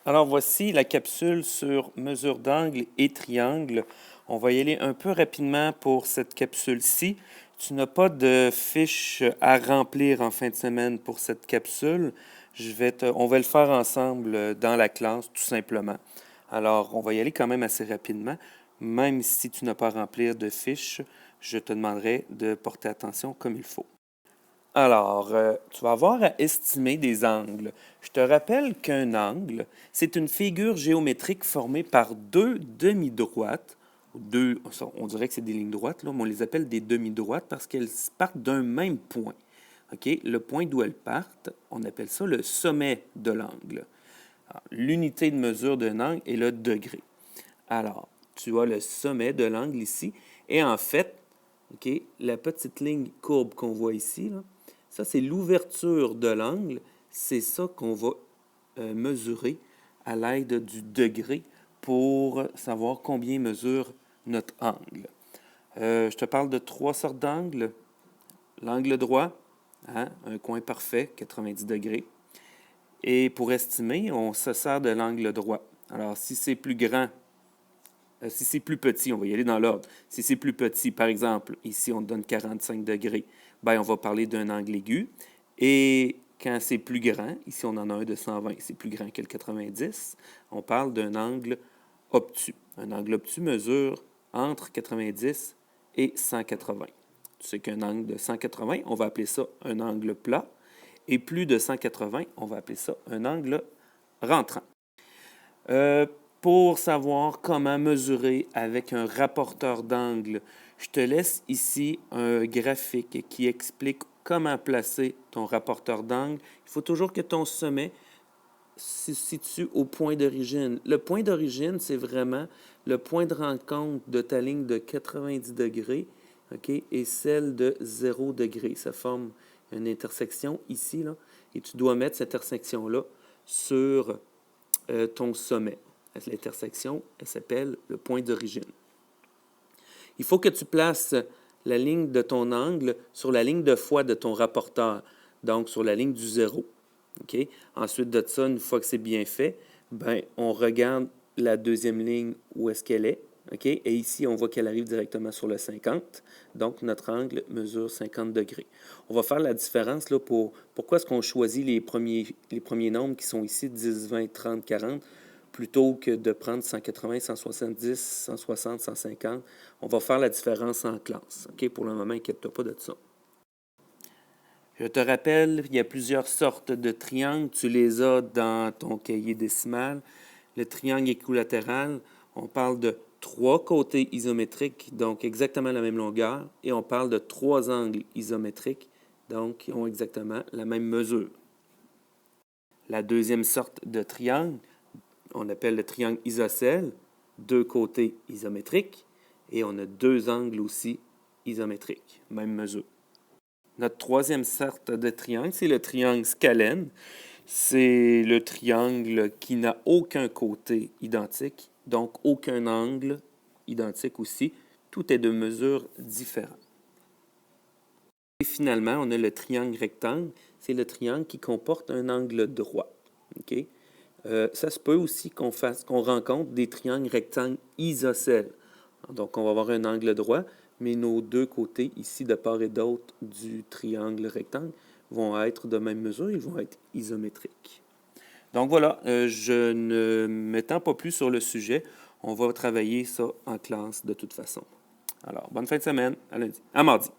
Alors voici la capsule sur mesure d'angle et triangle. On va y aller un peu rapidement pour cette capsule-ci. Tu n'as pas de fiche à remplir en fin de semaine pour cette capsule. On va le faire ensemble dans la classe, tout simplement. Alors, on va y aller quand même assez rapidement. Même si tu n'as pas à remplir de fiche, je te demanderai de porter attention comme il faut. Alors, tu vas avoir à estimer des angles. Je te rappelle qu'un angle, c'est une figure géométrique formée par deux demi-droites. On dirait que c'est des lignes droites, là, mais on les appelle des demi-droites parce qu'elles partent d'un même point. OK? Le point d'où elles partent, on appelle ça le sommet de l'angle. L'unité de mesure d'un angle est le degré. Alors, tu as le sommet de l'angle ici. Et en fait, OK, la petite ligne courbe qu'on voit ici, là, ça, c'est l'ouverture de l'angle. C'est ça qu'on va mesurer à l'aide du degré pour savoir combien mesure notre angle. Je te parle de trois sortes d'angles. L'angle droit, hein, un coin parfait, 90 degrés. Et pour estimer, on se sert de l'angle droit. Alors, si c'est plus grand, si c'est plus petit, on va y aller dans l'ordre. Si c'est plus petit, par exemple, ici on donne 45 degrés, bien, on va parler d'un angle aigu. Et quand c'est plus grand, ici on en a un de 120, c'est plus grand que le 90, on parle d'un angle obtus. Un angle obtus mesure entre 90 et 180. Tu sais qu'un angle de 180, on va appeler ça un angle plat. Et plus de 180, on va appeler ça un angle rentrant. Pour savoir comment mesurer avec un rapporteur d'angle, je te laisse ici un graphique qui explique comment placer ton rapporteur d'angle. Il faut toujours que ton sommet se situe au point d'origine. Le point d'origine, c'est vraiment le point de rencontre de ta ligne de 90 degrés, okay, et celle de 0 degré. Ça forme une intersection ici, là, et tu dois mettre cette intersection-là sur ton sommet. L'intersection, elle s'appelle le point d'origine. Il faut que tu places la ligne de ton angle sur la ligne de foi de ton rapporteur, donc sur la ligne du 0. Okay? Ensuite de ça, une fois que c'est bien fait, ben, on regarde la deuxième ligne où est-ce qu'elle est. Okay? Et ici, on voit qu'elle arrive directement sur le 50. Donc, notre angle mesure 50 degrés. On va faire la différence là, pourquoi est-ce qu'on choisit les premiers nombres qui sont ici, 10, 20, 30, 40, plutôt que de prendre 180, 170, 160, 150. On va faire la différence en classe. Okay? Pour le moment, inquiète-toi pas de ça. Je te rappelle, il y a plusieurs sortes de triangles. Tu les as dans ton cahier décimal. Le triangle équilatéral, on parle de trois côtés isométriques, donc exactement la même longueur, et on parle de trois angles isométriques, donc qui ont exactement la même mesure. La deuxième sorte de triangle, on appelle le triangle isocèle, deux côtés isométriques, et on a deux angles aussi isométriques, même mesure. Notre troisième sorte de triangle, c'est le triangle scalène. C'est le triangle qui n'a aucun côté identique, donc aucun angle identique aussi. Tout est de mesure différente. Et finalement, on a le triangle rectangle. C'est le triangle qui comporte un angle droit. Okay? Ça se peut aussi qu'on rencontre des triangles rectangles isocèles. Donc, on va avoir un angle droit, mais nos deux côtés ici, de part et d'autre du triangle rectangle, vont être de même mesure, ils vont être isométriques. Donc voilà, je ne m'étends pas plus sur le sujet. On va travailler ça en classe de toute façon. Alors, bonne fin de semaine, à mardi.